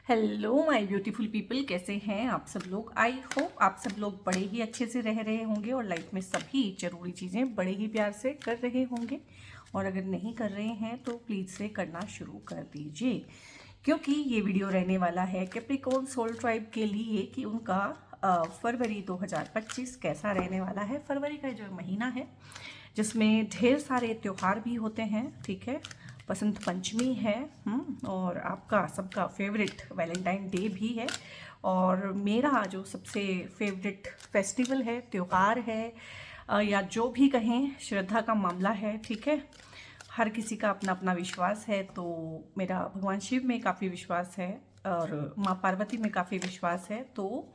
Hello my beautiful people, कैसे हैं आप सब लोग। आई होप आप सब लोग बड़े ही अच्छे से रह रहे होंगे और लाइफ में सभी जरूरी चीज़ें बड़े ही प्यार से कर रहे होंगे। और अगर नहीं कर रहे हैं तो प्लीज़ से करना शुरू कर दीजिए, क्योंकि ये वीडियो रहने वाला है कैप्रिकॉर्न सोल ट्राइब के लिए कि उनका फरवरी 2025 कैसा रहने वाला है। फरवरी का जो महीना है जिसमें ढेर सारे त्यौहार भी होते हैं, ठीक है। बसंत पंचमी है और आपका सबका फेवरेट वैलेंटाइन डे भी है। और मेरा जो सबसे फेवरेट फेस्टिवल है, त्यौहार है, या जो भी कहें, श्रद्धा का मामला है, ठीक है। हर किसी का अपना अपना विश्वास है, तो मेरा भगवान शिव में काफ़ी विश्वास है और माँ पार्वती में काफ़ी विश्वास है। तो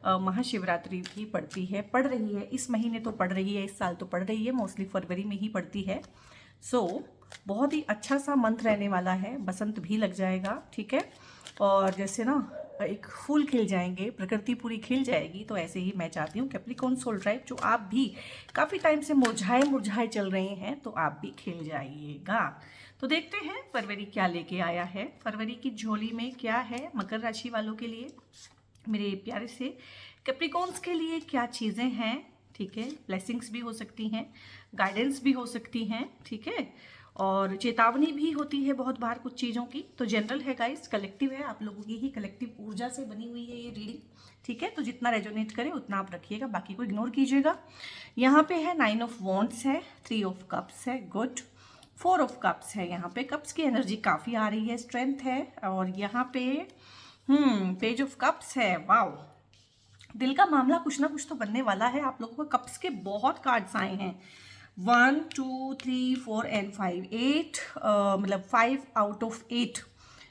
महाशिवरात्रि भी पड़ रही है इस महीने, तो पड़ रही है, इस साल तो पड़ रही है, मोस्टली फरवरी में ही पड़ती है। बहुत ही अच्छा सा मंथ रहने वाला है। बसंत भी लग जाएगा, ठीक है। और जैसे ना एक फूल खिल जाएंगे, प्रकृति पूरी खिल जाएगी, तो ऐसे ही मैं चाहती हूँ कैप्रिकॉर्न सोल ट्राइब जो आप भी काफ़ी टाइम से मुरझाए मुरझाए चल रहे हैं, तो आप भी खिल जाइएगा। तो देखते हैं फरवरी क्या लेके आया है। फरवरी की झोली में क्या है मकर राशि वालों के लिए, मेरे प्यारे से कैप्रिकॉर्न्स के लिए क्या चीज़ें हैं, ठीक है। ब्लेसिंग्स भी हो सकती हैं, गाइडेंस भी हो सकती हैं, ठीक है। और चेतावनी भी होती है बहुत बार कुछ चीज़ों की। तो जनरल है गाइस, कलेक्टिव है, आप लोगों की ही कलेक्टिव ऊर्जा से बनी हुई है ये रीडिंग, ठीक है। तो जितना रेजोनेट करे उतना आप रखिएगा, बाकी को इग्नोर कीजिएगा। यहाँ पे है 9 ऑफ वॉन्ड्स है, 3 ऑफ कप्स है, गुड। 4 ऑफ कप्स है, यहाँ पे कप्स की एनर्जी काफ़ी आ रही है, स्ट्रेंथ है। और यहाँ पे पेज ऑफ कप्स है, वाओ। दिल का मामला कुछ ना कुछ तो बनने वाला है आप लोगों को। कप्स के बहुत कार्ड्स आए हैं, 1 2 3 4 एंड 5, 8, मतलब 5 आउट ऑफ 8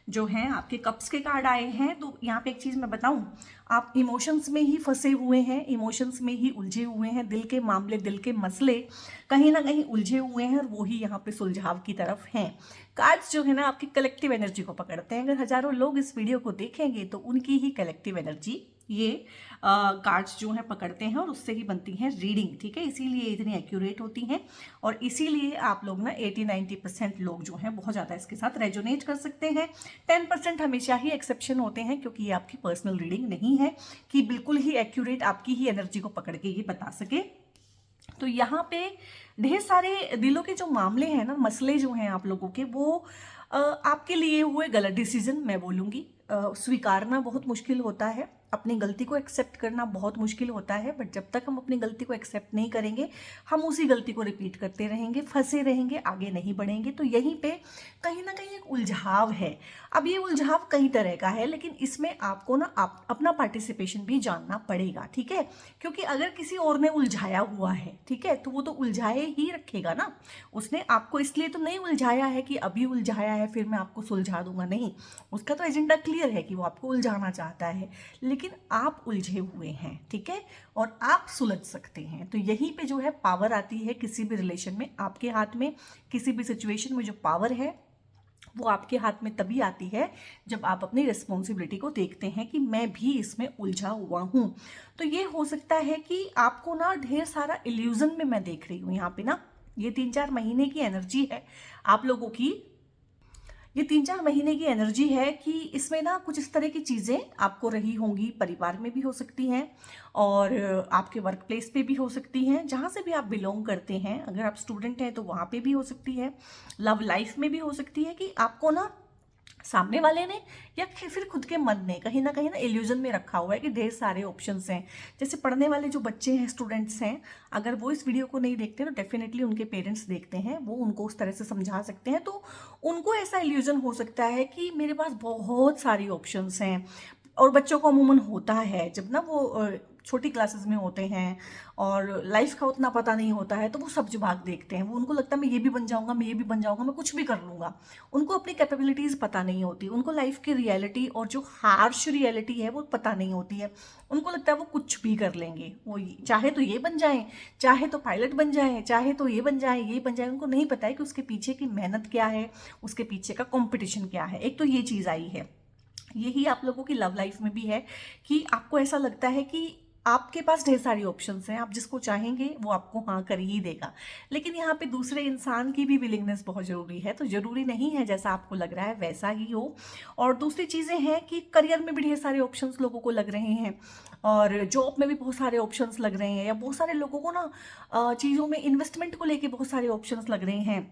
जो हैं आपके कप्स के कार्ड आए हैं। तो यहाँ पे एक चीज़ मैं बताऊँ, आप इमोशंस में ही फंसे हुए हैं, इमोशंस में ही उलझे हुए हैं। दिल के मामले, दिल के मसले कहीं ना कहीं उलझे हुए हैं और वो ही यहाँ पे सुलझाव की तरफ हैं। कार्ड्स जो है ना आपकी कलेक्टिव एनर्जी को पकड़ते हैं। अगर हजारों लोग इस वीडियो को देखेंगे तो उनकी ही कलेक्टिव एनर्जी ये कार्ड्स जो हैं पकड़ते हैं और उससे ही बनती हैं रीडिंग, ठीक है। इसीलिए इतनी एक्यूरेट होती हैं और इसीलिए आप लोग ना 80-90% लोग जो हैं बहुत ज़्यादा इसके साथ रेजोनेट कर सकते हैं। 10% हमेशा ही एक्सेप्शन होते हैं, क्योंकि ये आपकी पर्सनल रीडिंग नहीं है कि बिल्कुल ही एक्यूरेट आपकी ही एनर्जी को पकड़ के ये बता सके। तो यहाँ पे ढेर सारे दिलों के जो मामले हैं ना, मसले जो हैं आप लोगों के, वो आपके लिए हुए गलत डिसीजन मैं बोलूँगी। स्वीकारना बहुत मुश्किल होता है, अपनी गलती को एक्सेप्ट करना बहुत मुश्किल होता है, बट जब तक हम अपनी गलती को एक्सेप्ट नहीं करेंगे, हम उसी गलती को रिपीट करते रहेंगे, फंसे रहेंगे, आगे नहीं बढ़ेंगे। तो यहीं पे कहीं ना कहीं एक उलझाव है। अब ये उलझाव कई तरह का है, लेकिन इसमें आपको ना अपना पार्टिसिपेशन भी जानना पड़ेगा, ठीक है। क्योंकि अगर किसी और ने उलझाया हुआ है, ठीक है, तो वो तो उलझाए ही रखेगा ना। उसने आपको इसलिए तो नहीं उलझाया है कि अभी उलझाया है फिर मैं आपको सुलझा दूंगा, नहीं। उसका तो एजेंडा क्लियर है कि वो आपको उलझाना चाहता है, लेकिन आप उलझे हुए हैं, ठीक है, और आप सुलझ सकते हैं। तो यहीं पे जो है पावर आती है किसी भी रिलेशन में। आपके हाथ में किसी भी सिचुएशन में जो पावर है वो आपके हाथ में तभी आती है जब आप अपनी रिस्पॉन्सिबिलिटी को देखते हैं कि मैं भी इसमें उलझा हुआ हूं। तो ये हो सकता है कि आपको ना ढेर सारा इल्यूजन में मैं देख रही हूं यहाँ पे ना। ये 3-4 महीने की एनर्जी है आप लोगों की, ये 3-4 महीने की एनर्जी है कि इसमें ना कुछ इस तरह की चीज़ें आपको रही होंगी। परिवार में भी हो सकती हैं और आपके वर्क प्लेस पे भी हो सकती हैं, जहाँ से भी आप बिलोंग करते हैं। अगर आप स्टूडेंट हैं तो वहाँ पे भी हो सकती है। लव लाइफ में भी हो सकती है कि आपको ना सामने वाले ने या फिर खुद के मन ने कहीं ना इल्यूजन में रखा हुआ है कि ढेर सारे ऑप्शंस हैं। जैसे पढ़ने वाले जो बच्चे हैं, स्टूडेंट्स हैं, अगर वो इस वीडियो को नहीं देखते तो डेफिनेटली उनके पेरेंट्स देखते हैं, वो उनको उस तरह से समझा सकते हैं। तो उनको ऐसा इल्यूजन हो सकता है कि मेरे पास बहुत सारी ऑप्शंस हैं। और बच्चों को अमूमन होता है जब ना वो छोटी क्लासेस में होते हैं और लाइफ का उतना पता नहीं होता है, तो वो सब्ज भाग देखते हैं। वो उनको लगता है मैं ये भी बन जाऊंगा, मैं ये भी बन जाऊंगा, मैं कुछ भी कर लूंगा। उनको अपनी कैपेबिलिटीज पता नहीं होती, उनको लाइफ की रियलिटी और जो हार्श रियलिटी है वो पता नहीं होती है। उनको लगता है वो कुछ भी कर लेंगे, वो चाहे तो ये बन जाए, चाहे तो पायलट बन जाए, चाहे तो ये बन जाए, ये बन जाए। उनको नहीं पता है कि उसके पीछे की मेहनत क्या है, उसके पीछे का कॉम्पिटिशन क्या है। एक तो ये चीज़ आई है। यही आप लोगों की लव लाइफ में भी है कि आपको ऐसा लगता है कि आपके पास ढेर सारी ऑप्शंस हैं, आप जिसको चाहेंगे वो आपको हाँ कर ही देगा। लेकिन यहाँ पे दूसरे इंसान की भी विलिंगनेस बहुत ज़रूरी है। तो ज़रूरी नहीं है जैसा आपको लग रहा है वैसा ही हो। और दूसरी चीज़ें हैं कि करियर में भी ढेर सारे ऑप्शंस लोगों को लग रहे हैं, और जॉब में भी बहुत सारे ऑप्शंस लग रहे हैं, या बहुत सारे लोगों को ना चीज़ों में इन्वेस्टमेंट को लेके बहुत सारे ऑप्शंस लग रहे हैं।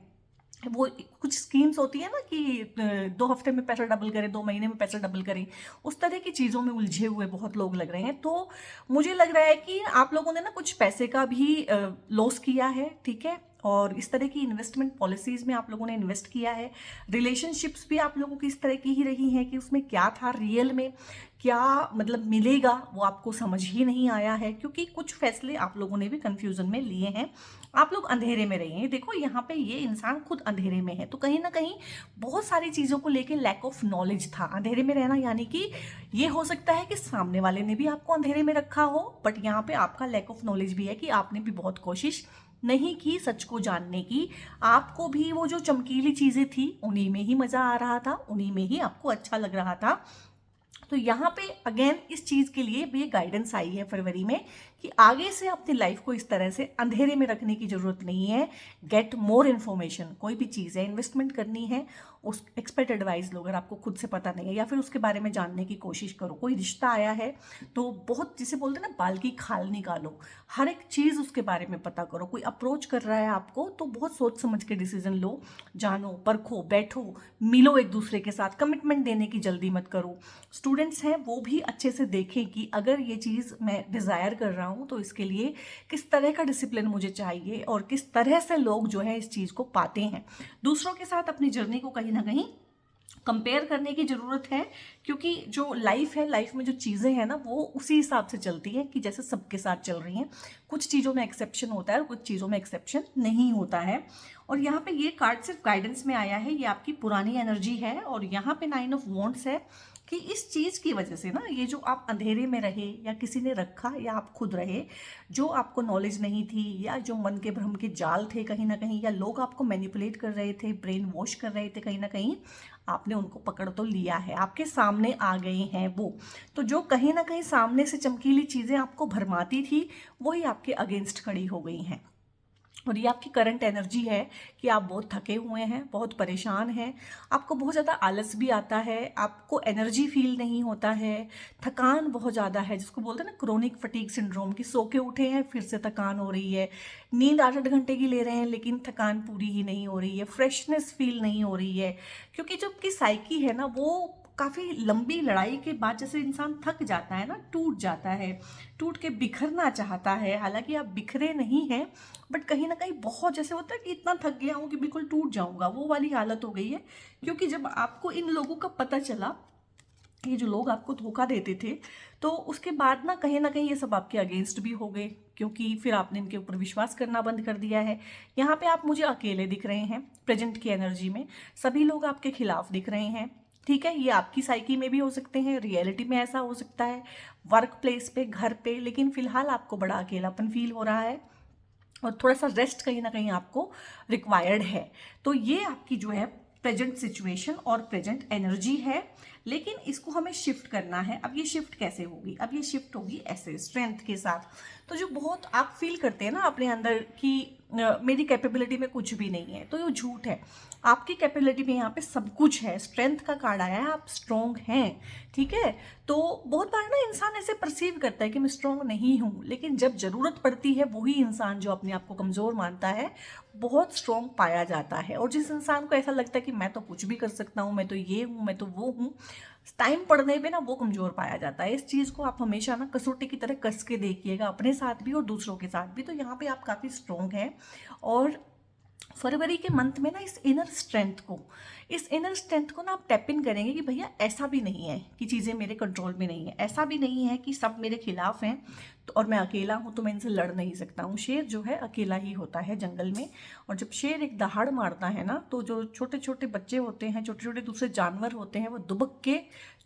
वो कुछ स्कीम्स होती है ना कि 2 हफ्ते में पैसा डबल करें, 2 महीने में पैसा डबल करें, उस तरह की चीज़ों में उलझे हुए बहुत लोग लग रहे हैं। तो मुझे लग रहा है कि आप लोगों ने ना कुछ पैसे का भी लॉस किया है, ठीक है, और इस तरह की इन्वेस्टमेंट पॉलिसीज़ में आप लोगों ने इन्वेस्ट किया है। रिलेशनशिप्स भी आप लोगों की इस तरह की ही रही हैं कि उसमें क्या था रियल में, क्या मतलब मिलेगा वो आपको समझ ही नहीं आया है, क्योंकि कुछ फैसले आप लोगों ने भी कंफ्यूजन में लिए हैं। आप लोग अंधेरे में रहे हैं। देखो यहाँ पे ये इंसान खुद अंधेरे में है, तो कहीं ना कहीं बहुत सारी चीज़ों को लेके लैक ऑफ नॉलेज था। अंधेरे में रहना यानी कि ये हो सकता है कि सामने वाले ने भी आपको अंधेरे में रखा हो, बट यहाँ पे आपका लैक ऑफ नॉलेज भी है कि आपने भी बहुत कोशिश नहीं की सच को जानने की। आपको भी वो जो चमकीली चीज़ें थी उन्हीं में ही मज़ा आ रहा था, उन्हीं में ही आपको अच्छा लग रहा था। तो यहाँ पे अगेन इस चीज़ के लिए भी गाइडेंस आई है फरवरी में कि आगे से अपनी लाइफ को इस तरह से अंधेरे में रखने की ज़रूरत नहीं है। Get more information. कोई भी चीज़ है इन्वेस्टमेंट करनी है, उस एक्सपर्ट एडवाइस लो अगर आपको खुद से पता नहीं है, या फिर उसके बारे में जानने की कोशिश करो। कोई रिश्ता आया है तो बहुत, जिसे बोलते हैं ना, बाल की खाल निकालो, हर एक चीज़ उसके बारे में पता करो। कोई अप्रोच कर रहा है आपको तो बहुत सोच समझ के डिसीजन लो, जानो, परखो, बैठो, मिलो एक दूसरे के साथ। कमिटमेंट देने की जल्दी मत करो। स्टूडेंट्स हैं वो भी अच्छे से देखें कि अगर ये चीज़ मैं डिज़ायर कर रहा हूँ तो इसके लिए किस तरह का डिसिप्लिन मुझे चाहिए, और किस तरह से लोग जो है इस चीज़ को पाते हैं। दूसरों के साथ अपनी जर्नी को कहीं ना कहीं कंपेयर करने की ज़रूरत है, क्योंकि जो लाइफ है, लाइफ में जो चीज़ें हैं ना वो उसी हिसाब से चलती है कि जैसे सबके साथ चल रही हैं। कुछ चीज़ों में एक्सेप्शन होता है और कुछ चीज़ों में एक्सेप्शन नहीं होता है। और यहाँ पे ये कार्ड सिर्फ गाइडेंस में आया है, ये आपकी पुरानी एनर्जी है। और यहाँ पे 9 ऑफ वॉन्ड्स है कि इस चीज़ की वजह से ना, ये जो आप अंधेरे में रहे या किसी ने रखा या आप खुद रहे, जो आपको नॉलेज नहीं थी या जो मन के भ्रम के जाल थे कहीं ना कहीं, या लोग आपको मैनिपुलेट कर रहे थे, ब्रेन वॉश कर रहे थे, कहीं ना कहीं आपने उनको पकड़ तो लिया है, आपके सामने आ गए हैं वो। तो जो कहीं ना कहीं सामने से चमकीली चीज़ें आपको भरमाती थी वही आपके अगेंस्ट खड़ी हो गई हैं। और ये आपकी करंट एनर्जी है कि आप बहुत थके हुए हैं, बहुत परेशान हैं, आपको बहुत ज़्यादा आलस भी आता है, आपको एनर्जी फील नहीं होता है, थकान बहुत ज़्यादा है, जिसको बोलते हैं ना क्रोनिक फटीग सिंड्रोम, की सो के उठे हैं फिर से थकान हो रही है, नींद 8-8 घंटे की ले रहे हैं लेकिन थकान पूरी ही नहीं हो रही है, फ्रेशनेस फील नहीं हो रही है। क्योंकि जो आपकी साइकी है ना वो काफ़ी लंबी लड़ाई के बाद जैसे इंसान थक जाता है ना, टूट जाता है, टूट के बिखरना चाहता है। हालांकि आप बिखरे नहीं हैं, बट कहीं ना कहीं बहुत जैसे होता है कि इतना थक गया हूँ कि बिल्कुल टूट जाऊंगा, वो वाली हालत हो गई है। क्योंकि जब आपको इन लोगों का पता चला, ये जो लोग आपको धोखा देते थे, तो उसके बाद ना कहीं ये सब आपके अगेंस्ट भी हो गए, क्योंकि फिर आपने इनके ऊपर विश्वास करना बंद कर दिया है। यहाँ पे आप मुझे अकेले दिख रहे हैं प्रेजेंट की एनर्जी में, सभी लोग आपके खिलाफ दिख रहे हैं, ठीक है। ये आपकी साइकी में भी हो सकते हैं, रियलिटी में ऐसा हो सकता है, वर्क प्लेस पे, घर पे, लेकिन फिलहाल आपको बड़ा अकेलापन फील हो रहा है और थोड़ा सा रेस्ट कहीं ना कहीं आपको रिक्वायर्ड है। तो ये आपकी जो है प्रेजेंट सिचुएशन और प्रेजेंट एनर्जी है, लेकिन इसको हमें शिफ्ट करना है। अब ये शिफ्ट कैसे होगी? अब ये शिफ्ट होगी ऐसे, स्ट्रेंथ के साथ। तो जो बहुत आप फील करते हैं ना अपने अंदर कि मेरी कैपेबिलिटी में कुछ भी नहीं है, तो ये झूठ है। आपकी कैपेबिलिटी में यहाँ पे सब कुछ है। स्ट्रेंथ का कार्ड आया है, आप स्ट्रॉन्ग हैं, ठीक है। तो बहुत बार ना इंसान ऐसे परसीव करता है कि मैं स्ट्रॉन्ग नहीं हूँ, लेकिन जब ज़रूरत पड़ती है वही इंसान जो अपने आप को कमज़ोर मानता है बहुत स्ट्रॉन्ग पाया जाता है। और जिस इंसान को ऐसा लगता है कि मैं तो कुछ भी कर सकता हूँ, मैं तो ये हूँ, मैं तो वो हूँ, टाइम पड़ने पे ना वो कमज़ोर पाया जाता है। इस चीज़ को आप हमेशा ना कसौटी की तरह कस के देखिएगा, अपने साथ भी और दूसरों के साथ भी। तो यहाँ पे आप काफ़ी स्ट्रॉन्ग हैं। और फरवरी के मंथ में ना इस इनर स्ट्रेंथ को ना आप टैप इन करेंगे कि भैया ऐसा भी नहीं है कि चीज़ें मेरे कंट्रोल में नहीं है, ऐसा भी नहीं है कि सब मेरे खिलाफ हैं तो और मैं अकेला हूँ तो मैं इनसे लड़ नहीं सकता हूँ। शेर जो है अकेला ही होता है जंगल में, और जब शेर एक दहाड़ मारता है ना तो जो छोटे छोटे बच्चे होते हैं, छोटे छोटे दूसरे जानवर होते हैं, वो दुबक के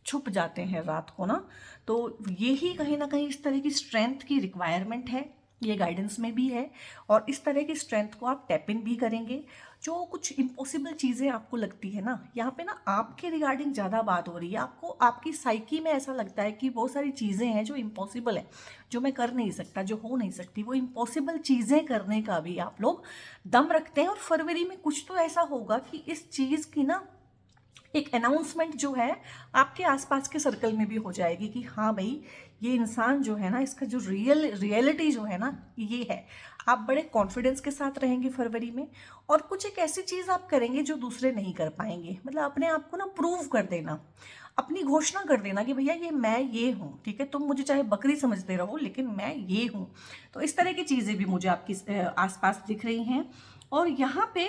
छुप जाते हैं रात को ना। तो यही कहीं ना कहीं इस तरह की स्ट्रेंथ की रिक्वायरमेंट है। ये गाइडेंस में भी है। और इस तरह की स्ट्रेंथ को आप टैप इन भी करेंगे। जो कुछ इम्पॉसिबल चीज़ें आपको लगती है ना, यहाँ पे ना आपके रिगार्डिंग ज़्यादा बात हो रही है। आपको आपकी साइकी में ऐसा लगता है कि बहुत सारी चीज़ें हैं जो इम्पॉसिबल है, जो मैं कर नहीं सकता, जो हो नहीं सकती। वो इम्पॉसिबल चीज़ें करने का भी आप लोग दम रखते हैं। और फरवरी में कुछ तो ऐसा होगा कि इस चीज़ की ना एक अनाउंसमेंट जो है आपके आसपास के सर्कल में भी हो जाएगी कि हाँ भाई, ये इंसान जो है ना, इसका जो रियलिटी जो है ना, ये है। आप बड़े कॉन्फिडेंस के साथ रहेंगे फरवरी में। और कुछ एक ऐसी चीज़ आप करेंगे जो दूसरे नहीं कर पाएंगे। मतलब अपने आप को ना प्रूव कर देना, अपनी घोषणा कर देना कि भैया ये हूँ, ठीक है, तुम मुझे चाहे बकरी समझते रहो लेकिन मैं ये हूँ। तो इस तरह की चीज़ें भी मुझे आपकी आसपास दिख रही हैं। और यहाँ पे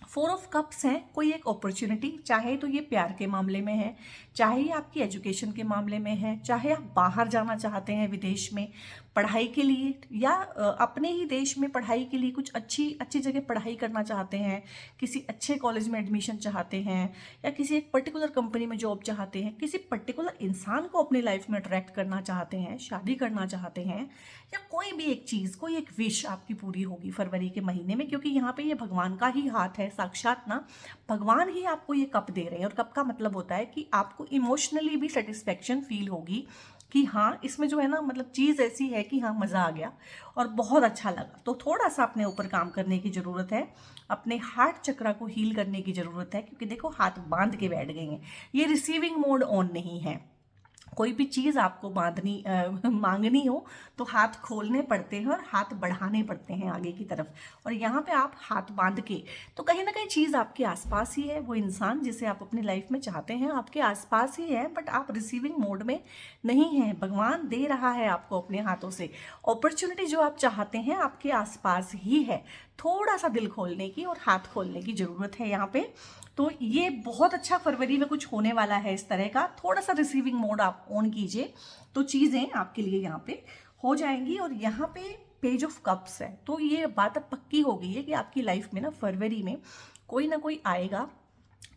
4 ऑफ कप्स हैं। कोई एक अपॉर्चुनिटी, चाहे तो ये प्यार के मामले में है, चाहे ये आपकी एजुकेशन के मामले में है, चाहे आप बाहर जाना चाहते हैं विदेश में पढ़ाई के लिए, या अपने ही देश में पढ़ाई के लिए कुछ अच्छी जगह पढ़ाई करना चाहते हैं, किसी अच्छे कॉलेज में एडमिशन चाहते हैं, या किसी एक पर्टिकुलर कंपनी में जॉब चाहते हैं, किसी पर्टिकुलर इंसान को अपनी लाइफ में अट्रैक्ट करना चाहते हैं, शादी करना चाहते हैं, या कोई भी एक चीज़, कोई एक विश आपकी पूरी होगी फरवरी के महीने में। क्योंकि यहाँ पे ये भगवान का ही हाथ है, साक्षात ना भगवान ही आपको ये कप दे रहे हैं। और कप का मतलब होता है कि आपको इमोशनली भी सेटिस्फेक्शन फील होगी कि हाँ, इसमें जो है ना, मतलब चीज़ ऐसी है कि हाँ, मज़ा आ गया और बहुत अच्छा लगा। तो थोड़ा सा अपने ऊपर काम करने की ज़रूरत है, अपने हार्ट चक्रा को हील करने की ज़रूरत है। क्योंकि देखो, हाथ बांध के बैठ गए हैं, ये रिसीविंग मोड ऑन नहीं है। कोई भी चीज़ आपको मांगनी हो तो हाथ खोलने पड़ते हैं और हाथ बढ़ाने पड़ते हैं आगे की तरफ। और यहाँ पे आप हाथ बांध के, तो कहीं ना कहीं चीज़ आपके आसपास ही है। वो इंसान जिसे आप अपनी लाइफ में चाहते हैं आपके आसपास ही है, बट आप रिसीविंग मोड में नहीं हैं। भगवान दे रहा है आपको अपने हाथों से। अपॉर्चुनिटी जो आप चाहते हैं आपके आसपास ही है। थोड़ा सा दिल खोलने की और हाथ खोलने की ज़रूरत है यहाँ पे। तो ये बहुत अच्छा फरवरी में कुछ होने वाला है इस तरह का। थोड़ा सा रिसीविंग मोड आप ऑन कीजिए तो चीज़ें आपके लिए यहाँ पे हो जाएंगी। और यहाँ पे पेज ऑफ कप्स है, तो ये बात अब पक्की हो गई है कि आपकी लाइफ में ना फरवरी में कोई ना कोई आएगा।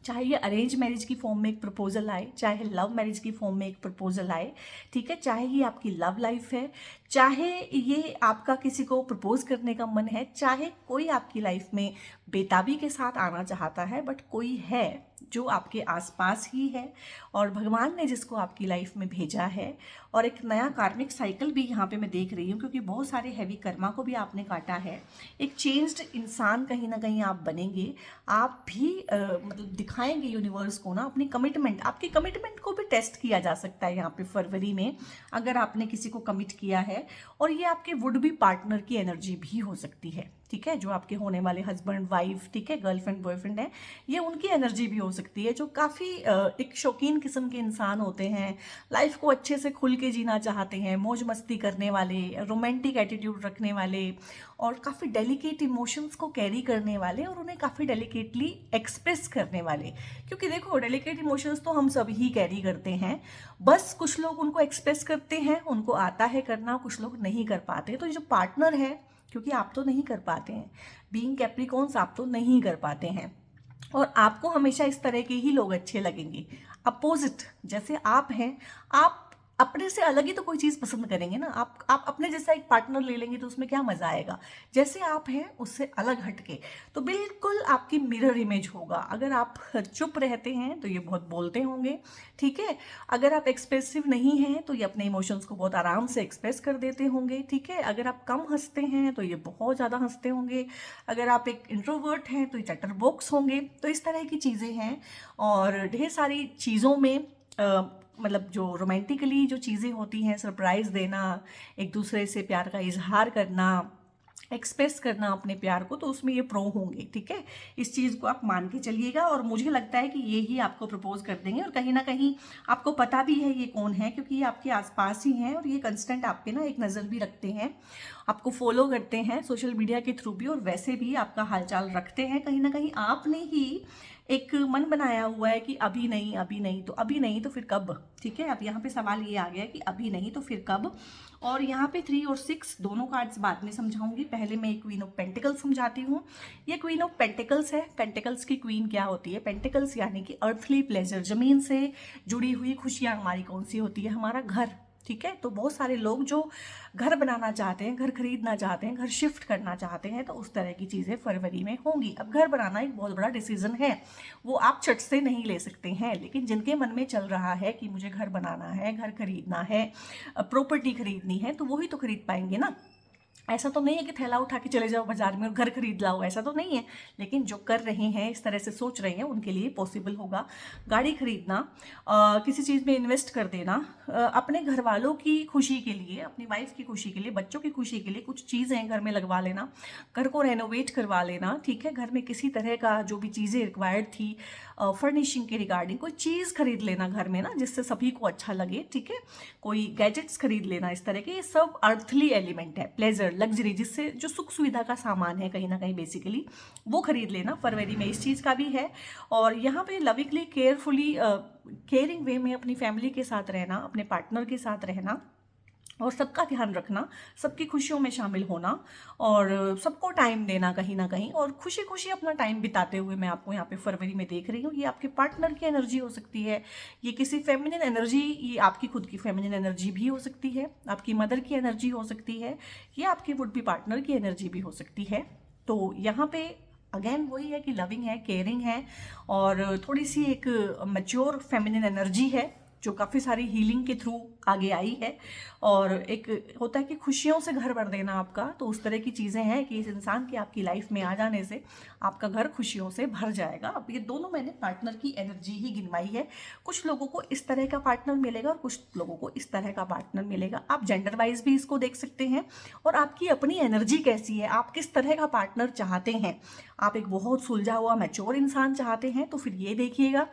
चाहे ये अरेंज मैरिज की फॉर्म में एक प्रपोजल आए, चाहे लव मैरिज की फॉर्म में एक प्रपोजल आए, ठीक है, चाहे ये आपकी लव लाइफ है, चाहे ये आपका किसी को प्रपोज करने का मन है, चाहे कोई आपकी लाइफ में बेताबी के साथ आना चाहता है, बट कोई है जो आपके आसपास ही है और भगवान ने जिसको आपकी लाइफ में भेजा है। और एक नया कार्मिक साइकिल भी यहाँ पे मैं देख रही हूँ, क्योंकि बहुत सारे हैवी कर्मा को भी आपने काटा है। एक चेंज्ड इंसान कहीं ना कहीं आप बनेंगे। आप भी मतलब दिखाएंगे यूनिवर्स को ना अपनी कमिटमेंट। आपकी कमिटमेंट को भी टेस्ट किया जा सकता है यहाँ पे फरवरी में, अगर आपने किसी को कमिट किया है। और ये आपके वुड बी पार्टनर की एनर्जी भी हो सकती है, ठीक है, जो आपके होने वाले हस्बैंड वाइफ, ठीक है, गर्लफ्रेंड बॉयफ्रेंड है, ये उनकी एनर्जी भी हो सकती है, जो काफ़ी एक शौकीन किस्म के इंसान होते हैं, लाइफ को अच्छे से खुल के जीना चाहते हैं, मौज मस्ती करने वाले, रोमांटिक एटीट्यूड रखने वाले, और काफ़ी डेलिकेट इमोशंस को कैरी करने वाले, और उन्हें काफ़ी डेलिकेटली एक्सप्रेस करने वाले। क्योंकि देखो, डेलिकेट इमोशंस तो हम सब ही कैरी करते हैं, बस कुछ लोग उनको एक्सप्रेस करते हैं, उनको आता है करना, कुछ लोग नहीं कर पाते। तो जो पार्टनर है, क्योंकि आप तो नहीं कर पाते हैं, बीइंग कैप्रिकॉन्स आप तो नहीं कर पाते हैं, और आपको हमेशा इस तरह के ही लोग अच्छे लगेंगे, अपोजिट जैसे आप हैं। आप अपने से अलग ही तो कोई चीज़ पसंद करेंगे ना। आप अपने जैसा एक पार्टनर ले लेंगे तो उसमें क्या मज़ा आएगा। जैसे आप हैं उससे अलग हटके, तो बिल्कुल आपकी मिरर इमेज होगा। अगर आप चुप रहते हैं तो ये बहुत बोलते होंगे, ठीक है। अगर आप एक्सप्रेसिव नहीं हैं तो ये अपने इमोशंस को बहुत आराम से एक्सप्रेस कर देते होंगे, ठीक है। अगर आप कम हंसते हैं तो ये बहुत ज़्यादा हंसते होंगे। अगर आप एक इंट्रोवर्ट हैं तो ये चैटर बॉक्स होंगे। तो इस तरह की चीज़ें हैं। और ढेर सारी चीज़ों में मतलब जो रोमांटिकली जो चीज़ें होती हैं, सरप्राइज़ देना, एक दूसरे से प्यार का इजहार करना, एक्सप्रेस करना अपने प्यार को, तो उसमें ये प्रो होंगे, ठीक है। इस चीज़ को आप मान के चलिएगा। और मुझे लगता है कि ये ही आपको प्रपोज कर देंगे। और कहीं ना कहीं आपको पता भी है ये कौन है, क्योंकि ये आपके आसपास ही हैं और ये कंस्टेंट आप पे ना एक नज़र भी रखते हैं, आपको फॉलो करते हैं सोशल मीडिया के थ्रू भी, और वैसे भी आपका हालचाल रखते हैं। कहीं ना कहीं आपने ही एक मन बनाया हुआ है कि अभी नहीं, अभी नहीं, तो अभी नहीं तो फिर कब, ठीक है। अब यहाँ पे सवाल ये आ गया कि अभी नहीं तो फिर कब। और यहाँ पे 3 और 6 दोनों कार्ड्स बाद में समझाऊंगी। पहले मैं एक क्वीन ऑफ पेंटिकल्स समझाती हूँ। ये क्वीन ऑफ पेंटिकल्स है। पेंटिकल्स की क्वीन क्या होती है? पेंटिकल्स यानी कि अर्थली प्लेजर, जमीन से जुड़ी हुई खुशियाँ हमारी कौन सी होती है? हमारा घर, ठीक है। तो बहुत सारे लोग जो घर बनाना चाहते हैं, घर खरीदना चाहते हैं, घर शिफ्ट करना चाहते हैं, तो उस तरह की चीज़ें फरवरी में होंगी। अब घर बनाना एक बहुत बड़ा डिसीजन है, वो आप चट से नहीं ले सकते हैं, लेकिन जिनके मन में चल रहा है कि मुझे घर बनाना है, घर खरीदना है, प्रॉपर्टी खरीदनी है, तो वही तो खरीद पाएंगे ना। ऐसा तो नहीं है कि थैला उठा के चले जाओ बाजार में और घर खरीद लाओ, ऐसा तो नहीं है। लेकिन जो कर रहे हैं, इस तरह से सोच रहे हैं, उनके लिए पॉसिबल होगा। गाड़ी खरीदना, किसी चीज़ में इन्वेस्ट कर देना, अपने घर वालों की खुशी के लिए, अपनी वाइफ की खुशी के लिए, बच्चों की खुशी के लिए कुछ चीज़ें घर में लगवा लेना, घर को रेनोवेट करवा लेना, ठीक है। घर में किसी तरह का जो भी चीज़ें रिक्वायर्ड थी फर्निशिंग के रिगार्डिंग, कोई चीज़ खरीद लेना घर में ना, जिससे सभी को अच्छा लगे, ठीक है। कोई गैजेट्स खरीद लेना, इस तरह के, ये सब अर्थली एलिमेंट है, प्लेजर, लग्जरी, जिससे जो सुख सुविधा का सामान है कहीं ना कहीं बेसिकली, वो खरीद लेना फरवरी में इस चीज़ का भी है। और यहाँ पे लविंगली, केयरफुली, केयरिंग वे में अपनी फैमिली के साथ रहना, अपने पार्टनर के साथ रहना और सबका ध्यान रखना, सबकी खुशियों में शामिल होना और सबको टाइम देना कहीं ना कहीं, और खुशी खुशी अपना टाइम बिताते हुए मैं आपको यहाँ पे फरवरी में देख रही हूँ। ये आपके पार्टनर की एनर्जी हो सकती है, ये किसी फेमिनिन एनर्जी, ये आपकी खुद की फेमिनिन एनर्जी भी हो सकती है, आपकी मदर की एनर्जी हो सकती है, ये आपके वुड बी पार्टनर की एनर्जी भी हो सकती है। तो यहाँ पे अगेन वही है कि लविंग है, केयरिंग है और थोड़ी सी एक मैच्योर फेमिनिन एनर्जी है जो काफ़ी सारी हीलिंग के थ्रू आगे आई है। और एक होता है कि खुशियों से घर भर देना आपका, तो उस तरह की चीज़ें हैं कि इस इंसान के आपकी लाइफ में आ जाने से आपका घर खुशियों से भर जाएगा। अब ये दोनों मैंने पार्टनर की एनर्जी ही गिनवाई है। कुछ लोगों को इस तरह का पार्टनर मिलेगा और कुछ लोगों को इस तरह का पार्टनर मिलेगा। आप जेंडर वाइज भी इसको देख सकते हैं और आपकी अपनी एनर्जी कैसी है, आप किस तरह का पार्टनर चाहते हैं। आप एक बहुत सुलझा हुआ मैच्योर इंसान चाहते हैं तो फिर ये देखिएगा,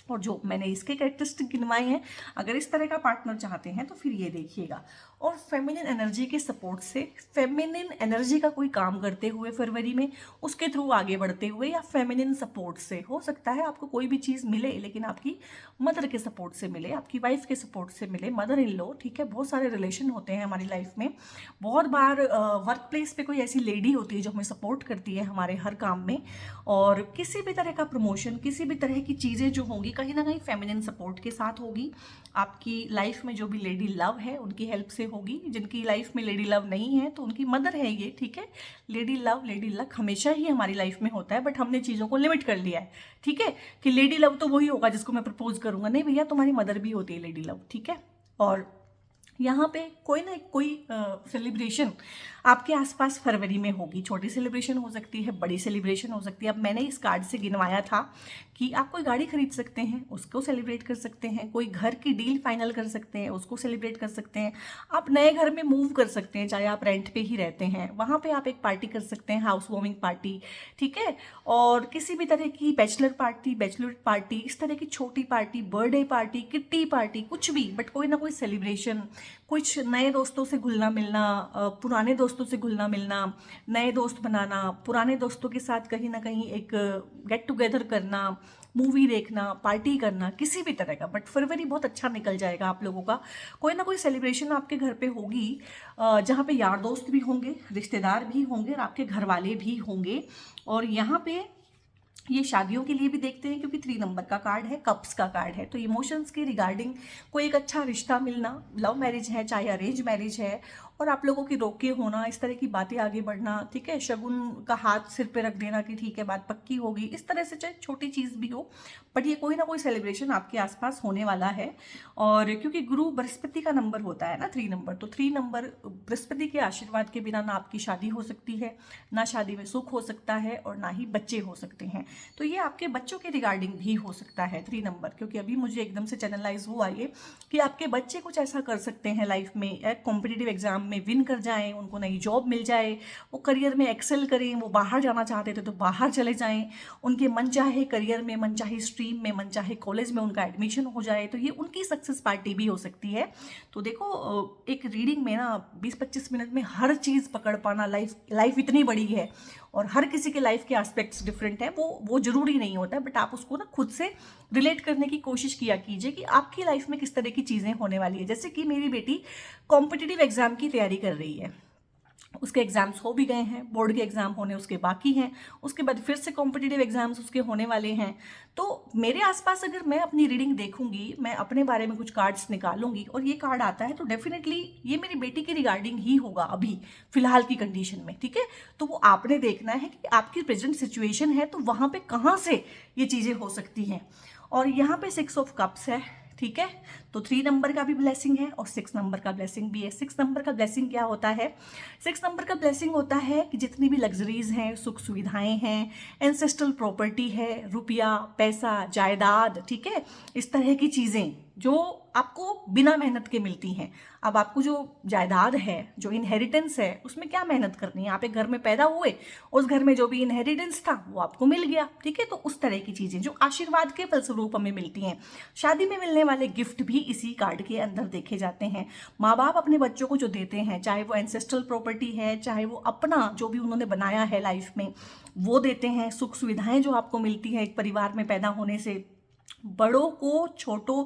और जो मैंने इसके कैरेक्टरिस्टिक गिनवाए हैं, अगर इस तरह का पार्टनर चाहते हैं तो फिर ये देखिएगा। और फेमिनिन एनर्जी के सपोर्ट से, फेमिनिन एनर्जी का कोई काम करते हुए फरवरी में, उसके थ्रू आगे बढ़ते हुए, या फेमिनिन सपोर्ट से, हो सकता है आपको कोई भी चीज़ मिले लेकिन आपकी मदर के सपोर्ट से मिले, आपकी वाइफ के सपोर्ट से मिले, मदर इन लॉ, ठीक है। बहुत सारे रिलेशन होते हैं हमारी लाइफ में। बहुत बार वर्क प्लेस पे कोई ऐसी लेडी होती है जो हमें सपोर्ट करती है हमारे हर काम में, और किसी भी तरह का प्रमोशन, किसी भी तरह की चीज़ें जो होंगी कहीं ना कहीं फेमिनिन सपोर्ट के साथ होगी। आपकी लाइफ में जो भी लेडी लव है उनकी हेल्प से होगी। जिनकी लाइफ में लेडी लव नहीं है तो उनकी मदर है ये, ठीक है। लेडी लव, लेडी लक हमेशा ही हमारी लाइफ में होता है, बट हमने चीज़ों को लिमिट कर लिया है, ठीक है, कि लेडी लव तो वही होगा जिसको मैं प्रपोज करूंगा। नहीं भैया, तुम्हारी मदर भी होती है लेडी लव, ठीक है। और यहाँ पे कोई ना कोई सेलिब्रेशन आपके आसपास फरवरी में होगी। छोटी सेलिब्रेशन हो सकती है, बड़ी सेलिब्रेशन हो सकती है। अब मैंने इस कार्ड से गिनवाया था कि आप कोई गाड़ी खरीद सकते हैं, उसको सेलिब्रेट कर सकते हैं, कोई घर की डील फाइनल कर सकते हैं, उसको सेलिब्रेट कर सकते हैं, आप नए घर में मूव कर सकते हैं, चाहे आप रेंट पे ही रहते हैं, वहाँ पे आप एक पार्टी कर सकते हैं, हाउस वार्मिंग पार्टी, ठीक है। और किसी भी तरह की बैचलर पार्टी, बैचलरेट पार्टी, इस तरह की छोटी party, birthday party, kitty party, कुछ भी, बट कोई ना कोई सेलिब्रेशन, कुछ नए दोस्तों से घुलना मिलना, पुराने दोस्तों से घुलना मिलना, नए दोस्त बनाना, पुराने दोस्तों के साथ कहीं ना कहीं एक गेट टुगेदर करना, मूवी देखना, पार्टी करना, किसी भी तरह का। बट फरवरी बहुत अच्छा निकल जाएगा आप लोगों का। कोई ना कोई सेलिब्रेशन आपके घर पे होगी जहाँ पे यार दोस्त भी होंगे, रिश्तेदार भी होंगे और आपके घर वाले भी होंगे। और यहाँ पे ये शादियों के लिए भी देखते हैं क्योंकि 3 नंबर का कार्ड है, कप्स का कार्ड है। तो इमोशंस के रिगार्डिंग कोई एक अच्छा रिश्ता मिलना, लव मैरिज है चाहे अरेंज मैरिज है, और आप लोगों की रोके होना, इस तरह की बातें आगे बढ़ना, ठीक है। शगुन का हाथ सिर पे रख देना कि ठीक है बात पक्की होगी, इस तरह से, चाहे छोटी चीज़ भी हो, बट ये कोई ना कोई सेलिब्रेशन आपके आसपास होने वाला है। और क्योंकि गुरु बृहस्पति का नंबर होता है ना 3 नंबर, तो 3 नंबर बृहस्पति के आशीर्वाद के बिना ना आपकी शादी हो सकती है, ना शादी में सुख हो सकता है, और ना ही बच्चे हो सकते हैं। तो ये आपके बच्चों के रिगार्डिंग भी हो सकता है 3 नंबर, क्योंकि अभी मुझे एकदम से चैनलाइज हुआ ये कि आपके बच्चे कुछ ऐसा कर सकते हैं लाइफ में, कॉम्पिटिटिव एग्जाम में विन कर जाएं, उनको नई जॉब मिल जाए, वो करियर में एक्सेल करें, वो बाहर जाना चाहते थे तो बाहर चले जाएं, उनके मनचाहे करियर में, मनचाहे स्ट्रीम में, मनचाहे कॉलेज में उनका एडमिशन हो जाए, तो ये उनकी सक्सेस पार्टी भी हो सकती है। तो देखो, एक रीडिंग में ना 20-25 मिनट में हर चीज़ पकड़ पाना, लाइफ इतनी बड़ी है और हर किसी के लाइफ के एस्पेक्ट्स डिफरेंट हैं, वो जरूरी नहीं होता है, बट आप उसको ना खुद से रिलेट करने की कोशिश किया कीजिए कि आपकी लाइफ में किस तरह की चीज़ें होने वाली है। जैसे कि मेरी बेटी कॉम्पिटिटिव एग्जाम की तैयारी कर रही है, उसके एग्ज़ाम्स हो भी गए हैं, बोर्ड के एग्ज़ाम होने उसके बाकी हैं, उसके बाद फिर से कॉम्पिटिटिव एग्ज़ाम्स उसके होने वाले हैं। तो मेरे आसपास अगर मैं अपनी रीडिंग देखूंगी, मैं अपने बारे में कुछ कार्ड्स निकालूंगी और ये कार्ड आता है, तो डेफिनेटली ये मेरी बेटी की रिगार्डिंग ही होगा अभी फिलहाल की कंडीशन में, ठीक है। तो वो आपने देखना है कि आपकी प्रेजेंट सिचुएशन है तो वहाँ पे कहाँ से ये चीज़ें हो सकती हैं। और यहाँ पे 6 ऑफ कप्स है, ठीक है। तो 3 नंबर का भी ब्लेसिंग है और 6 नंबर का ब्लेसिंग भी है। 6 नंबर का ब्लेसिंग क्या होता है? 6 नंबर का ब्लेसिंग होता है कि जितनी भी लग्जरीज हैं, सुख सुविधाएं हैं, एंसेस्ट्रल प्रॉपर्टी है, रुपया, पैसा, जायदाद, ठीक है, इस तरह की चीज़ें जो आपको बिना मेहनत के मिलती हैं। अब आपको जो जायदाद है, जो इनहेरिटेंस है, उसमें क्या मेहनत करनी है? आप एक घर में पैदा हुए, उस घर में जो भी इनहेरिटेंस था वो आपको मिल गया, ठीक है। तो उस तरह की चीज़ें जो आशीर्वाद के फलस्वरूप हमें मिलती हैं। शादी में मिलने वाले गिफ्ट भी इसी कार्ड के अंदर देखे जाते हैं। माँ बाप अपने बच्चों को जो देते हैं, चाहे वो एंसेस्ट्रल प्रॉपर्टी है, चाहे वो अपना जो भी उन्होंने बनाया है लाइफ में, वो देते हैं। सुख सुविधाएं जो आपको मिलती है एक परिवार में पैदा होने से, बड़ों को छोटों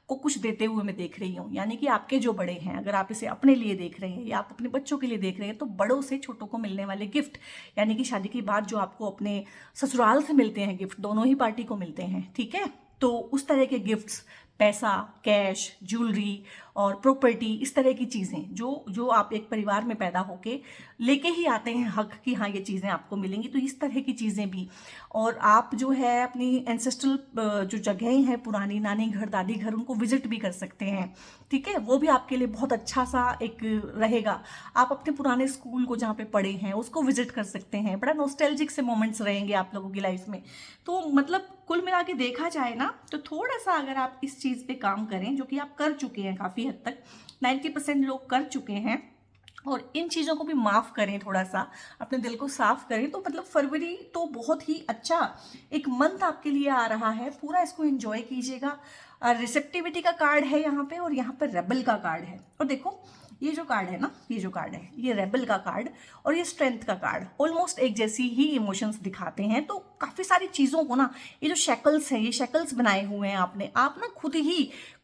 को कुछ देते हुए मैं देख रही हूँ। यानी कि आपके जो बड़े हैं, अगर आप इसे अपने लिए देख रहे हैं या आप अपने बच्चों के लिए देख रहे हैं, तो बड़ों से छोटों को मिलने वाले गिफ्ट, यानी कि शादी के बाद जो आपको अपने ससुराल से मिलते हैं गिफ्ट, दोनों ही पार्टी को मिलते हैं, ठीक है। तो उस तरह के गिफ्ट्स, पैसा, कैश, ज्वेलरी और प्रॉपर्टी, इस तरह की चीज़ें जो जो आप एक परिवार में पैदा होके लेके ही आते हैं हक कि हाँ ये चीज़ें आपको मिलेंगी। तो इस तरह की चीज़ें भी, और आप जो है अपनी एंसेस्ट्रल जो जगहें हैं, पुरानी नानी घर, दादी घर, उनको विजिट भी कर सकते हैं, ठीक है। वो भी आपके लिए बहुत अच्छा सा एक रहेगा। आप अपने पुराने स्कूल को जहाँ पे पढ़े हैं उसको विजिट कर सकते हैं। बड़ा नॉस्टैल्जिक से मोमेंट्स रहेंगे आप लोगों की लाइफ में। तो मतलब कुल मिला के देखा जाए ना, तो थोड़ा सा अगर आप इस चीज़ पे काम करें, जो कि आप कर चुके हैं काफ़ी हद तक, 90% लोग कर चुके हैं, और इन चीज़ों को भी माफ़ करें, थोड़ा सा अपने दिल को साफ करें, तो मतलब फरवरी तो बहुत ही अच्छा एक मंथ आपके लिए आ रहा है। पूरा इसको एंजॉय कीजिएगा। रिसेप्टिविटी का कार्ड है यहाँ पे, और यहाँ पे रेबल का कार्ड है। और देखो ये जो कार्ड है ना, ये जो कार्ड है, ये रेबल का कार्ड और ये स्ट्रेंथ का कार्ड ऑलमोस्ट एक जैसी ही इमोशंस दिखाते हैं। तो काफ़ी सारी चीज़ों को ना, ये जो शेकल्स हैं, ये शेकल्स बनाए हुए हैं आपने, आप ना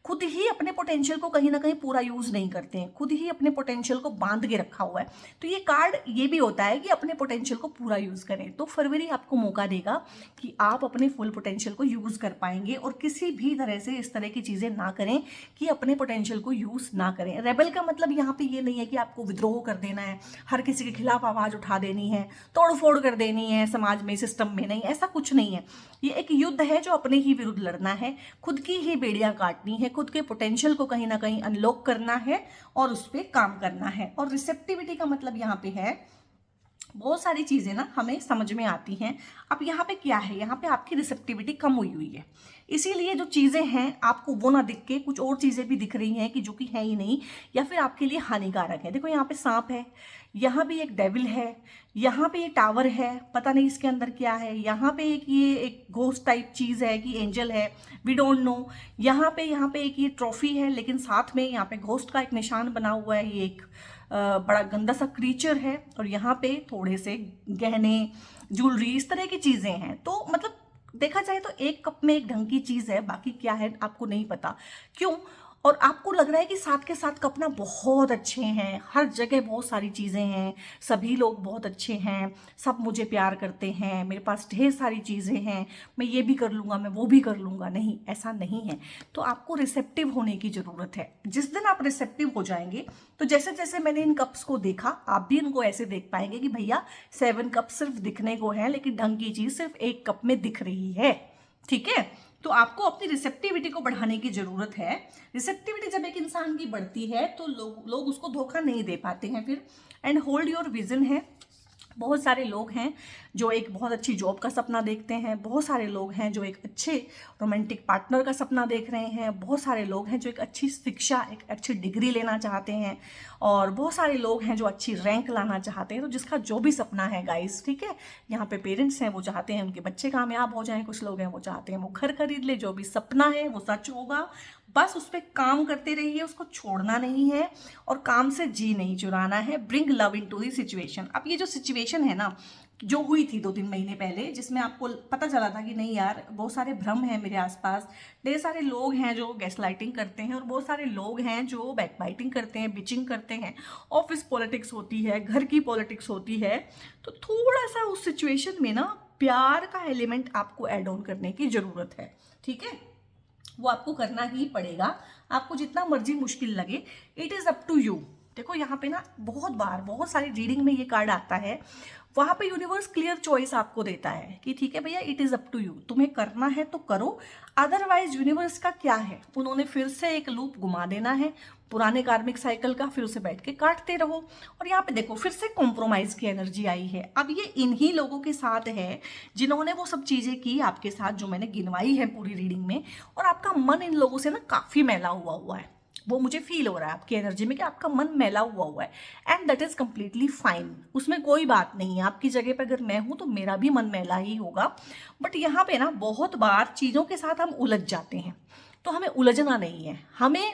खुद ही अपने पोटेंशियल को कहीं ना कहीं पूरा यूज नहीं करते हैं, खुद ही अपने पोटेंशियल को बांध के रखा हुआ है। तो ये कार्ड ये भी होता है कि अपने पोटेंशियल को पूरा यूज करें। तो फरवरी आपको मौका देगा कि आप अपने फुल पोटेंशियल को यूज कर पाएंगे, और किसी भी तरह से इस तरह की चीजें ना करें कि अपने पोटेंशियल को यूज ना करें। रेबल का मतलब यहाँ पे ये नहीं है कि आपको विद्रोह कर देना है, हर किसी के खिलाफ आवाज उठा देनी है, तोड़ फोड़ कर देनी है समाज में, सिस्टम में, नहीं, ऐसा कुछ नहीं है। ये एक युद्ध है जो अपने ही विरुद्ध लड़ना है, खुद की ही बेड़ियां काटनी है, खुद के पोटेंशियल को कहीं ना कहीं अनलॉक करना है और उस पर काम करना है। और रिसेप्टिविटी का मतलब यहाँ पे है, बहुत सारी चीज़ें ना हमें समझ में आती हैं। अब यहाँ पे क्या है, यहाँ पे आपकी रिसेप्टिविटी कम हुई है, इसीलिए जो चीज़ें हैं आपको वो ना दिख के कुछ और चीज़ें भी दिख रही हैं कि जो कि है ही नहीं, या फिर आपके लिए हानिकारक है। देखो यहाँ पे सांप है, यहाँ पे एक डेविल है, यहाँ पे एक टावर है, पता नहीं इसके अंदर क्या है, यहाँ पे एक ये एक घोस्ट टाइप चीज़ है कि एंजल है, वी डोंट नो। यहाँ पे एक ये ट्रॉफी है, लेकिन साथ में यहाँ पे घोस्ट का एक निशान बना हुआ है, ये एक बड़ा गंदा सा क्रीचर है, और यहाँ पे थोड़े से गहने, ज्वेलरी, इस तरह की चीज़ें हैं। तो मतलब देखा जाए तो एक कप में एक ढंग की चीज़ है, बाकी क्या है आपको नहीं पता क्यों। और आपको लग रहा है कि साथ के साथ कप ना बहुत अच्छे हैं, हर जगह बहुत सारी चीज़ें हैं, सभी लोग बहुत अच्छे हैं, सब मुझे प्यार करते हैं, मेरे पास ढेर सारी चीज़ें हैं, मैं ये भी कर लूँगा, मैं वो भी कर लूँगा। नहीं, ऐसा नहीं है। तो आपको रिसेप्टिव होने की ज़रूरत है। जिस दिन आप रिसेप्टिव हो जाएंगे, तो जैसे जैसे मैंने इन कप्स को देखा, आप भी इनको ऐसे देख पाएंगे कि भैया 7 कप सिर्फ दिखने को है, लेकिन ढंग की चीज़ सिर्फ एक कप में दिख रही है, ठीक है। तो आपको अपनी रिसेप्टिविटी को बढ़ाने की जरूरत है। रिसेप्टिविटी जब एक इंसान की बढ़ती है तो लोग उसको धोखा नहीं दे पाते हैं फिर। एंड होल्ड योर विजन है। बहुत सारे लोग हैं जो एक बहुत अच्छी जॉब का सपना देखते हैं, बहुत सारे लोग हैं जो एक अच्छे रोमांटिक पार्टनर का सपना देख रहे हैं, बहुत सारे लोग हैं जो एक अच्छी शिक्षा, एक अच्छी डिग्री लेना चाहते हैं, और बहुत सारे लोग हैं जो अच्छी रैंक लाना चाहते हैं। तो जिसका जो भी सपना है गाइस, ठीक है, यहाँ पे पेरेंट्स हैं वो चाहते हैं उनके बच्चे कामयाब हो जाएं, कुछ लोग हैं वो चाहते हैं वो घर खरीद ले। जो भी सपना है वो सच होगा, बस उस पर काम करते रहिए, उसको छोड़ना नहीं है, और काम से जी नहीं चुराना है। Bring love into the situation. अब ये जो सिचुएशन है ना, जो हुई थी 2-3 महीने पहले, जिसमें आपको पता चला था कि नहीं यार बहुत सारे भ्रम हैं मेरे आसपास, ढेर सारे लोग हैं जो गैसलाइटिंग करते हैं और बहुत सारे लोग हैं जो बैकबाइटिंग करते हैं, बिचिंग करते हैं, ऑफिस पॉलिटिक्स होती है, घर की पॉलिटिक्स होती है। तो थोड़ा सा उस सिचुएशन में ना प्यार का एलिमेंट आपको ऐड ऑन करने की ज़रूरत है, ठीक है। वो आपको करना ही पड़ेगा, आपको जितना मर्जी मुश्किल लगे, it is up to you. देखो यहाँ पे ना बहुत बार बहुत सारी रीडिंग में ये कार्ड आता है, वहाँ पे यूनिवर्स क्लियर चॉइस आपको देता है कि ठीक है भैया it is up to you, तुम्हें करना है तो करो, अदरवाइज यूनिवर्स का क्या है, उन्होंने फिर से एक लूप घुमा देना है पुराने कार्मिक साइकिल का, फिर उसे बैठ के काटते रहो। और यहाँ पे देखो फिर से कॉम्प्रोमाइज़ की एनर्जी आई है। अब ये इन्हीं लोगों के साथ है जिन्होंने वो सब चीज़ें की आपके साथ जो मैंने गिनवाई है पूरी रीडिंग में, और आपका मन इन लोगों से ना काफ़ी मैला हुआ है। वो मुझे फील हो रहा है आपकी एनर्जी में कि आपका मन मैला हुआ है, and that is completely fine, उसमें कोई बात नहीं है। आपकी जगह पर अगर मैं हूँ तो मेरा भी मन मैला ही होगा। बट यहाँ पे ना बहुत बार चीज़ों के साथ हम उलझ जाते हैं, तो हमें उलझना नहीं है, हमें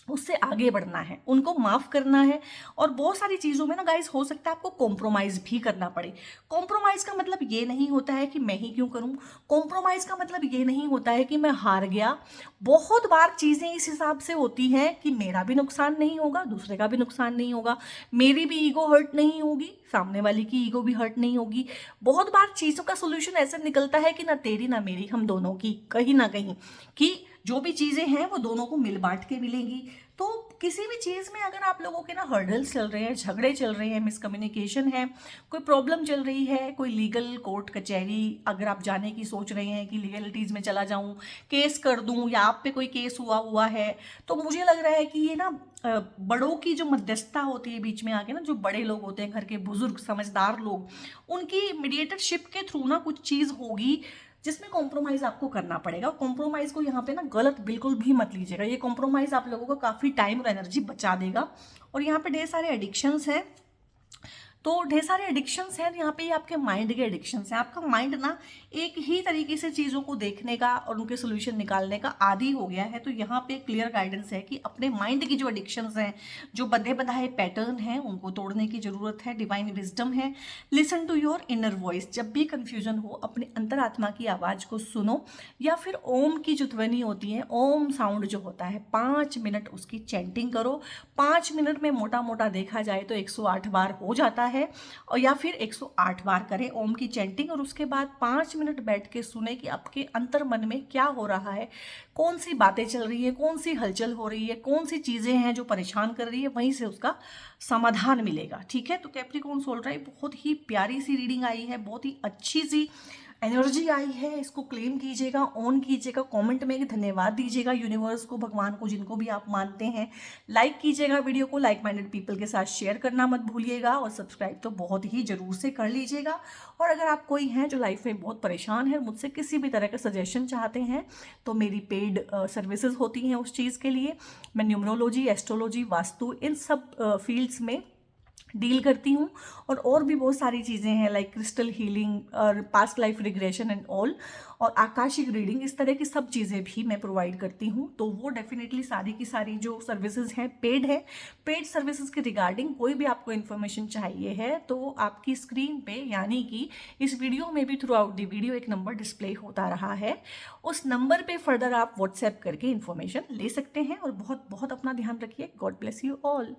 उससे आगे बढ़ना है, उनको माफ़ करना है। और बहुत सारी चीज़ों में ना गाइस हो सकता है आपको कॉम्प्रोमाइज़ भी करना पड़े। कॉम्प्रोमाइज़ का मतलब ये नहीं होता है कि मैं ही क्यों करूं, कॉम्प्रोमाइज़ का मतलब ये नहीं होता है कि मैं हार गया। बहुत बार चीज़ें इस हिसाब से होती हैं कि मेरा भी नुकसान नहीं होगा, दूसरे का भी नुकसान नहीं होगा, मेरी भी ईगो हर्ट नहीं होगी, सामने वाले की ईगो भी हर्ट नहीं होगी। बहुत बार चीज़ों का सोल्यूशन ऐसे निकलता है कि ना तेरी ना मेरी, हम दोनों की कहीं ना कहीं, कि जो भी चीज़ें हैं वो दोनों को मिल बांट के मिलेंगी। तो किसी भी चीज़ में अगर आप लोगों के ना हर्डल्स चल रहे हैं, झगड़े चल रहे हैं, मिसकम्युनिकेशन है, कोई प्रॉब्लम चल रही है, कोई लीगल कोर्ट कचहरी अगर आप जाने की सोच रहे हैं कि लीगलिटीज़ में चला जाऊं, केस कर दूं, या आप पे कोई केस हुआ है, तो मुझे लग रहा है कि ये ना बड़ों की जो मध्यस्थता होती है बीच में आके ना, जो बड़े लोग होते हैं घर के बुजुर्ग समझदार लोग, उनकी मीडिएटरशिप के थ्रू ना कुछ चीज़ होगी जिसमें कॉम्प्रोमाइज़ आपको करना पड़ेगा। कॉम्प्रोमाइज़ को यहाँ पे ना गलत बिल्कुल भी मत लीजिएगा, ये कॉम्प्रोमाइज़ आप लोगों को काफ़ी टाइम और एनर्जी बचा देगा। और यहाँ पे ढेर सारे एडिक्शंस हैं, तो ढेर सारे एडिक्शंस हैं यहाँ पे, ये आपके माइंड के एडिक्शंस हैं। आपका माइंड ना एक ही तरीके से चीज़ों को देखने का और उनके सोल्यूशन निकालने का आदी हो गया है। तो यहाँ पे क्लियर गाइडेंस है कि अपने माइंड की जो एडिक्शंस हैं, जो बंधे बंधाए पैटर्न हैं, उनको तोड़ने की ज़रूरत है। डिवाइन विजडम है, listen to your inner voice. जब भी कन्फ्यूजन हो अपने अंतरात्मा की आवाज़ को सुनो, या फिर ओम की जो ध्वनि होती है, ओम साउंड जो होता है, 5 मिनट उसकी चैंटिंग करो। 5 मिनट में मोटा मोटा देखा जाए तो 108 बार हो जाता है, और या फिर 108 बार करें ओम की चैंटिंग, और उसके बाद 5 मिनट बैठ के सुने कि आपके अंतर मन में क्या हो रहा है, कौन सी बातें चल रही है, कौन सी हलचल हो रही है, कौन सी चीज़ें हैं जो परेशान कर रही है, वहीं से उसका समाधान मिलेगा। ठीक है, तो कैप्रिकॉर्न सोल ट्राइब बहुत ही प्यारी सी रीडिंग आई है, बहुत ही अच्छी सी एनर्जी आई है, इसको क्लेम कीजिएगा, ऑन कीजिएगा, कमेंट में धन्यवाद दीजिएगा यूनिवर्स को, भगवान को, जिनको भी आप मानते हैं। लाइक कीजिएगा वीडियो को, लाइक माइंडेड पीपल के साथ शेयर करना मत भूलिएगा, और सब्सक्राइब तो बहुत ही ज़रूर से कर लीजिएगा। और अगर आप कोई हैं जो लाइफ में बहुत परेशान है, मुझसे किसी भी तरह का सजेशन चाहते हैं, तो मेरी पेड सर्विसेज होती हैं उस चीज़ के लिए। मैं न्यूमरोलॉजी, एस्ट्रोलॉजी, वास्तु, इन सब फील्ड्स में डील करती हूँ। और भी बहुत सारी चीज़ें हैं लाइक क्रिस्टल हीलिंग और past life regression and all, और आकाशिक रीडिंग, इस तरह की सब चीज़ें भी मैं प्रोवाइड करती हूँ। तो वो डेफिनेटली सारी की सारी जो सर्विसेज हैं पेड है। पेड सर्विसेज के रिगार्डिंग कोई भी आपको इन्फॉर्मेशन चाहिए है तो आपकी स्क्रीन पे, यानी कि इस वीडियो में भी थ्रू आउट द वीडियो एक नंबर डिस्प्ले होता रहा है, उस नंबर पे फर्दर आप व्हाट्सएप करके इन्फॉर्मेशन ले सकते हैं। और बहुत बहुत अपना ध्यान रखिए। God bless you all.